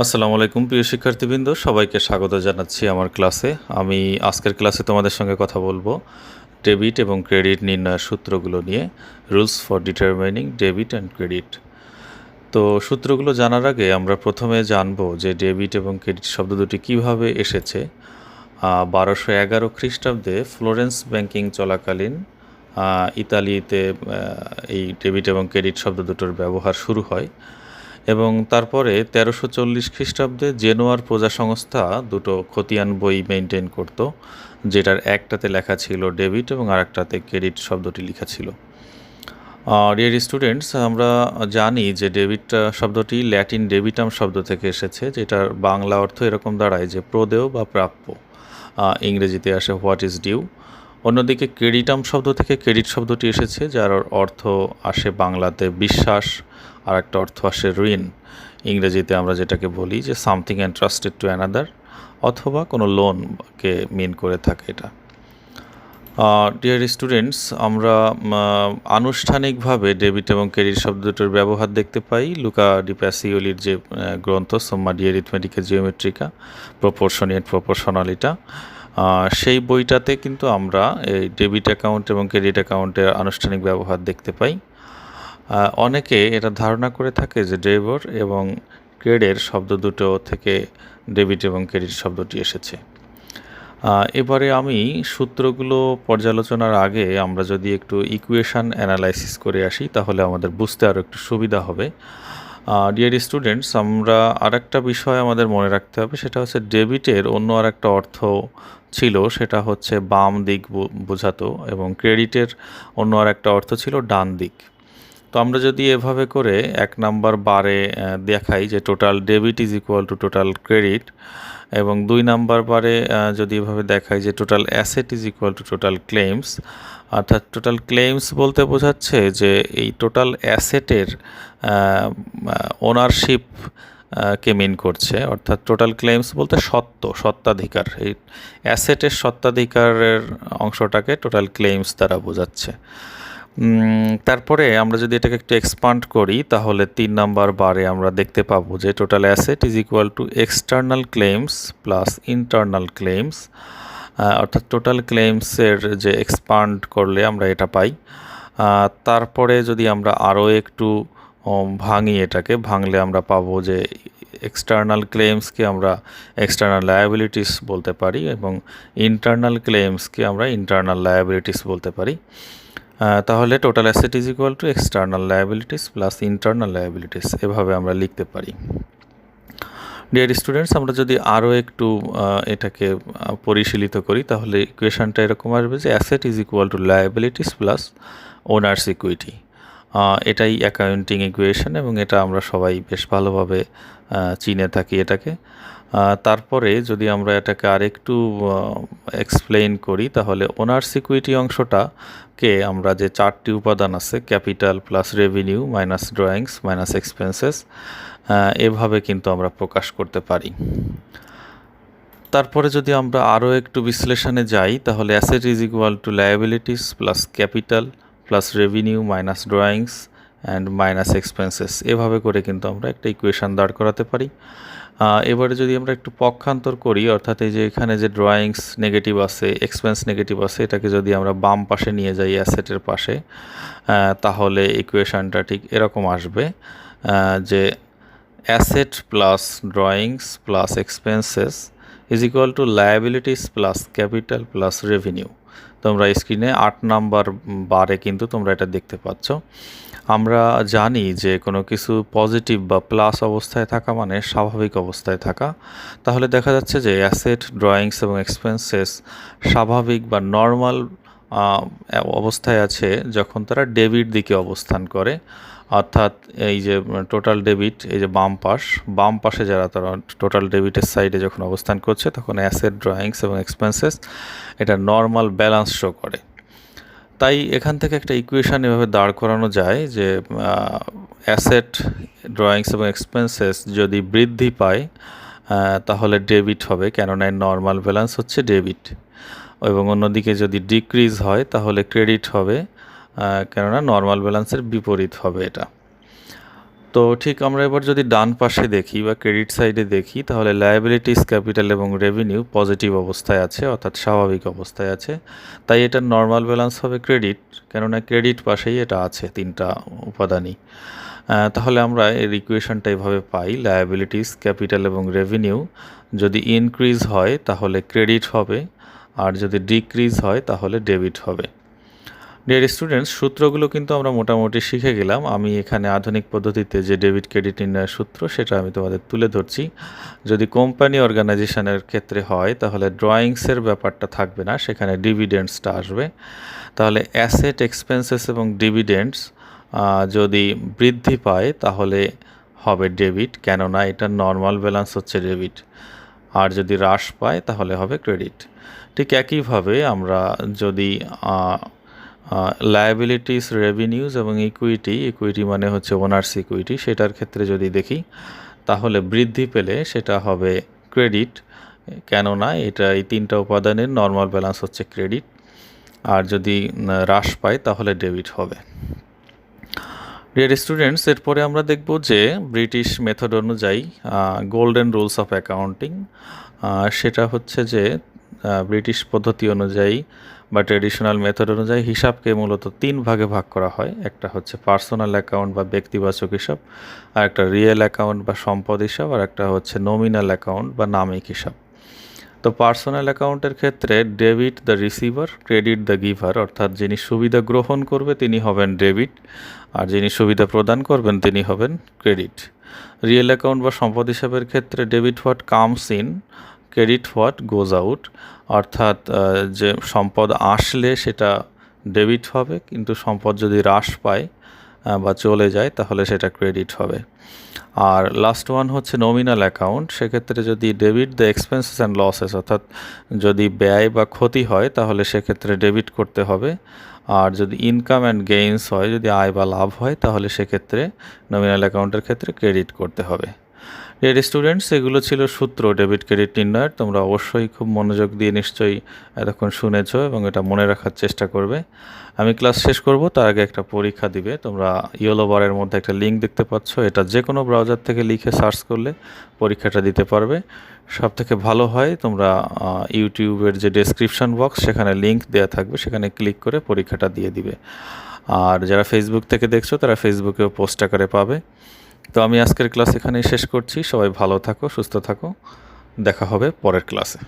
আসসালামু আলাইকুম প্রিয় শিক্ষার্থীবৃন্দ, সবাইকে স্বাগত জানাচ্ছি আমার ক্লাসে। আমি আজকের ক্লাসে তোমাদের সঙ্গে কথা বলবো ডেবিট এবং ক্রেডিট নির্ণয়ের সূত্রগুলো নিয়ে, rules for determining debit and credit. তো সূত্রগুলো জানার আগে আমরা প্রথমে জানবো যে ডেবিট এবং ক্রেডিট শব্দ দুটি কীভাবে এসেছে। 1211 খ্রিস্টাব্দে ফ্লোরেন্স ব্যাংকিং চলাকালীন ইতালিতে এই ডেবিট এবং ক্রেডিট শব্দ দুটোর ব্যবহার শুরু হয় এবং তারপরে 1340 খ্রিস্টাব্দে জেনোয়ার প্রজা সংস্থা দুটো খতিয়ান বই মেনটেন করত, যেটার একটাতে লেখা ছিল ডেবিট এবং আরেকটাতে ক্রেডিট শব্দটি লেখা ছিল। ডিয়ার স্টুডেন্টস, আমরা জানি যে ডেবিট শব্দটি ল্যাটিন ডেবিটাম শব্দ থেকে এসেছে, যেটার বাংলা অর্থ এরকম দাঁড়ায় যে প্রদেয় বা প্রাপ্য। ইংরেজিতে আসে হোয়াট ইজ ডিউ। অন্যদিকে ক্রেডিটাম শব্দ থেকে ক্রেডিট শব্দটি এসেছে, যার অর্থ আসে বাংলাতে বিশ্বাস, আর একটা অর্থ আসে ঋণ। ইংরেজিতে আমরা যেটাকে বলি যে সামথিং এন্ট্রাস্টেড টু অ্যানাদার, অথবা কোনো লোনকে মিন করে থাকে এটা। ডিয়ার স্টুডেন্টস, আমরা আনুষ্ঠানিকভাবে ডেবিট এবং ক্রেডিট শব্দ দুটোর ব্যবহার দেখতে পাই লুকা ডি প্যাসিওলির যে গ্রন্থ সোম্মা ডি অ্যারিথমেটিকা জিওমেট্রিকা প্রপোর্শনিয়েট প্রপোর্শনালিটা, সেই বইটাতে কিন্তু আমরা এই ডেবিট অ্যাকাউন্ট এবং ক্রেডিট অ্যাকাউন্টের আনুষ্ঠানিক ব্যবহার দেখতে পাই। অনেকে এটা ধারণা করে থাকে যে ডেবর এবং ক্রেডের শব্দ দুটো থেকে ডেবিট এবং ক্রেডিট শব্দটি এসেছে। এবারে আমি সূত্রগুলো পর্যালোচনার আগে আমরা যদি একটু ইকুয়েশান অ্যানালাইসিস করে আসি, তাহলে আমাদের বুঝতে আরও একটু সুবিধা হবে। ডিয়ার স্টুডেন্টস, আমরা আরেকটা বিষয় আমাদের মনে রাখতে হবে, সেটা হচ্ছে ডেবিটের অন্য আরেকটা অর্থ ছিল, সেটা হচ্ছে বাম দিক বোঝাতো, এবং ক্রেডিটের অন্য আরেকটা অর্থ ছিল ডান দিক। তো আমরা যদি এভাবে করে 1 নাম্বার বারে দেখাই যে total debit is equal to total credit, এবং 2 নাম্বার বারে যদি এভাবে দেখাই যে total asset is equal to total claims, অর্থাৎ টোটাল ক্লেমস বলতে বোঝাচ্ছে যে এই টোটাল অ্যাসেটের ওনারশিপ কে মিন করছে, অর্থাৎ টোটাল ক্লেমস বলতে সত্ত্বাধিকার, এই অ্যাসেটের সত্ত্বাধিকারের অংশটাকে টোটাল ক্লেমস দ্বারা বোঝাচ্ছে। তারপরে আমরা যদি এটাকে একটু এক্সপান্ড করি, তাহলে 3 নাম্বার বারে আমরা দেখতে পাবো যে total asset is equal to external claims plus internal claims, অর্থাৎ টোটাল ক্লেমসের যে এক্সপান্ড করলে আমরা এটা পাই। তারপরে যদি আমরা আরও একটু ভাঙি, এটাকে ভাঙলে আমরা পাবো যে এক্সটার্নাল ক্লেমসকে আমরা এক্সটার্নাল লায়াবিলিটিস বলতে পারি, এবং ইন্টারনাল ক্লেমসকে আমরা ইন্টারনাল লায়াবিলিটিস বলতে পারি। তাহলে total asset is equal to external liabilities plus internal liabilities, এভাবে আমরা লিখতে পারি। ডিয়ার স্টুডেন্টস, আমরা যদি আরও একটু এটাকে পরিশীলিত করি, তাহলে ইকুয়েশনটা এরকম আসবে যে asset is equal to liabilities plus owners equity. এটাই অ্যাকাউন্টিং ইকুয়েশন, এবং এটা আমরা সবাই বেশ ভালোভাবে চিনে থাকি এটাকে। তারপরে যদি আমরা এটাকে আরেকটু এক্সপ্লেইন করি, তাহলে ওনার্স ইকুইটি অংশটাকে আমরা যে 4টি উপাদান আছে, capital plus revenue minus drawings minus expenses, এভাবে কিন্তু আমরা প্রকাশ করতে পারি। তারপরে যদি আমরা আরও একটু বিশ্লেষণে যাই, তাহলে asset is equal to liabilities plus capital plus revenue minus drawings and minus expenses, এভাবে করে কিন্তু আমরা একটা ইকুয়েশান দাঁড় করাতে পারি। এবারে যদি আমরা একটু পক্ষান্তর করি, অর্থাৎ এই যে এখানে যে ড্রয়িংস নেগেটিভ আছে, এক্সপেন্স নেগেটিভ আছে, এটাকে যদি আমরা বাম পাশে নিয়ে যাই অ্যাসেটের পাশে, তাহলে ইকুয়েশানটা ঠিক এরকম আসবে যে asset plus drawings plus expenses is equal to liabilities plus capital plus revenue. তোমরা স্ক্রিনে 8 নাম্বার বারে কিন্তু তোমরা এটা দেখতে পাচ্ছ। আমরা জানি যে কোনো কিছু পজিটিভ বা প্লাস অবস্থায় থাকা মানে স্বাভাবিক অবস্থায় থাকা। তাহলে দেখা যাচ্ছে যে অ্যাসেট, ড্রয়িংস এবং এক্সপেন্সেস স্বাভাবিক বা নর্মাল অবস্থায় আছে যখন তারা ডেবিট দিকে অবস্থান করে, অর্থাৎ এই যে টোটাল ডেবিট, এই যে বাম পাশে যারা তারা টোটাল ডেবিটের সাইডে যখন অবস্থান করছে, তখন অ্যাসেট, ড্রয়িংস এবং এক্সপেন্সেস এটা নর্মাল ব্যালেন্স শো করে। তাই এখান থেকে একটা ইকুয়েশান এভাবে দাঁড় করানো যায় যে অ্যাসেট, ড্রয়িংস এবং এক্সপেন্সেস যদি বৃদ্ধি পায় তাহলে ডেবিট হবে, কেননা নর্মাল ব্যালেন্স হচ্ছে ডেবিট, এবং অন্যদিকে যদি ডিক্রিজ হয় তাহলে ক্রেডিট হবে, কেননা নর্মাল ব্যালেন্সের বিপরীত হবে এটা। তো ঠিক আমরা এবার যদি ডান পাশে দেখি বা ক্রেডিট সাইডে দেখি, তাহলে লায়াবিলিটিস, ক্যাপিটাল এবং রেভিনিউ পজিটিভ অবস্থায় আছে, অর্থাৎ স্বাভাবিক অবস্থায় আছে। তাই এটার নর্মাল ব্যালেন্স হবে ক্রেডিট, কেননা ক্রেডিট পাশেই এটা আছে, তিনটা উপাদানই। তাহলে আমরা এর ইকুয়েশনটা এভাবে পাই, লায়াবিলিটিস, ক্যাপিটাল এবং রেভিনিউ যদি ইনক্রিজ হয় তাহলে ক্রেডিট হবে, আর যদি ডিক্রিজ হয় তাহলে ডেবিট হবে। ডিয়ার স্টুডেন্টস, সূত্রগুলো কিন্তু আমরা মোটামুটি শিখে গেলাম। আমি এখানে আধুনিক পদ্ধতিতে যে ডেবিট ক্রেডিট নির্ণয়ের সূত্র সেটা আমি তোমাদের তুলে ধরছি। যদি কোম্পানি অর্গানাইজেশনের ক্ষেত্রে হয় তাহলে ড্রয়িংসের ব্যাপারটা থাকবে না, সেখানে ডিভিডেন্ডসটা আসবে। তাহলে অ্যাসেট, এক্সপেন্সেস এবং ডিভিডেন্ডস যদি বৃদ্ধি পায় তাহলে হবে ডেবিট, কেননা এটা নর্মাল ব্যালেন্স হচ্ছে ডেবিট। আর যদি হ্রাস পায় তাহলে হবে ক্রেডিট। ঠিক একইভাবে আমরা যদি লায়াবিলিটিস, রেভিনিউজ এবং ইকুইটি মানে হচ্ছে ওনার্স ইকুইটি, সেটার ক্ষেত্রে যদি দেখি তাহলে বৃদ্ধি পেলে সেটা হবে ক্রেডিট, কেননা এটা এই তিনটা উপাদানের নর্মাল ব্যালেন্স হচ্ছে ক্রেডিট। আর যদি হ্রাস পায় তাহলে ডেবিট হবে। ডিয়ার স্টুডেন্টস, এরপরে আমরা দেখব যে ব্রিটিশ মেথড অনুযায়ী গোল্ডেন রুলস অফ অ্যাকাউন্টিং, সেটা হচ্ছে যে ব্রিটিশ পদ্ধতি অনুযায়ী বা ট্রেডিশনাল মেথড অনুযায়ী হিসাবকে মূলত তিন ভাগে ভাগ করা হয়। একটা হচ্ছে পার্সোনাল অ্যাকাউন্ট বা ব্যক্তিবাচক হিসাব, আর একটা রিয়েল অ্যাকাউন্ট বা সম্পদ হিসাব, আর একটা হচ্ছে নমিনাল অ্যাকাউন্ট বা নামিক হিসাব। তো পার্সোনাল অ্যাকাউন্টের ক্ষেত্রে debit the receiver, credit the giver, অর্থাৎ যিনি সুবিধা গ্রহণ করবে তিনি হবেন ডেবিট, আর যিনি সুবিধা প্রদান করবেন তিনি হবেন ক্রেডিট। রিয়েল অ্যাকাউন্ট বা সম্পদ হিসাবের ক্ষেত্রে debit what comes in, credit what goes out, অর্থাৎ যে সম্পদ আসলে সেটা ডেবিট হবে, কিন্তু সম্পদ যদি হ্রাস পায় বা চলে যায় তাহলে সেটা ক্রেডিট হবে। আর লাস্ট ওয়ান হচ্ছে নমিনাল অ্যাকাউন্ট, সেক্ষেত্রে যদি debit the expenses and losses, অর্থাৎ যদি ব্যয় বা ক্ষতি হয় তাহলে সেক্ষেত্রে ডেবিট করতে হবে। আর যদি ইনকাম অ্যান্ড গেইনস হয়, যদি আয় বা লাভ হয় তাহলে সেক্ষেত্রে নমিনাল অ্যাকাউন্টের ক্ষেত্রে ক্রেডিট করতে হবে। ডিয়ার স্টুডেন্টস, এগুলো ছিল সূত্র ডেবিট ক্রেডিট নির্ণয়ের। তোমরা অবশ্যই খুব মনোযোগ দিয়ে নিশ্চয়ই এতক্ষণ শুনেছো এবং এটা মনে রাখার চেষ্টা করবে। আমি ক্লাস শেষ করব তার আগে একটা পরীক্ষা দিবে। তোমরা ইয়েলো বারের মধ্যে একটা লিঙ্ক দেখতে পাচ্ছ, এটা যে কোনো ব্রাউজার থেকে লিখে সার্চ করলে পরীক্ষাটা দিতে পারবে। সব থেকে ভালো হয় তোমরা ইউটিউবের যে ডেসক্রিপশন বক্স সেখানে লিঙ্ক দেওয়া থাকবে, সেখানে ক্লিক করে পরীক্ষাটা দিয়ে দিবে। আর যারা ফেসবুক থেকে দেখছো তারা ফেসবুকেও পোস্ট আকারে পাবে। তো আমি আজকের ক্লাস এখানেই শেষ করছি। সবাই ভালো থাকো, সুস্থ থাকো, দেখা হবে পরের ক্লাসে।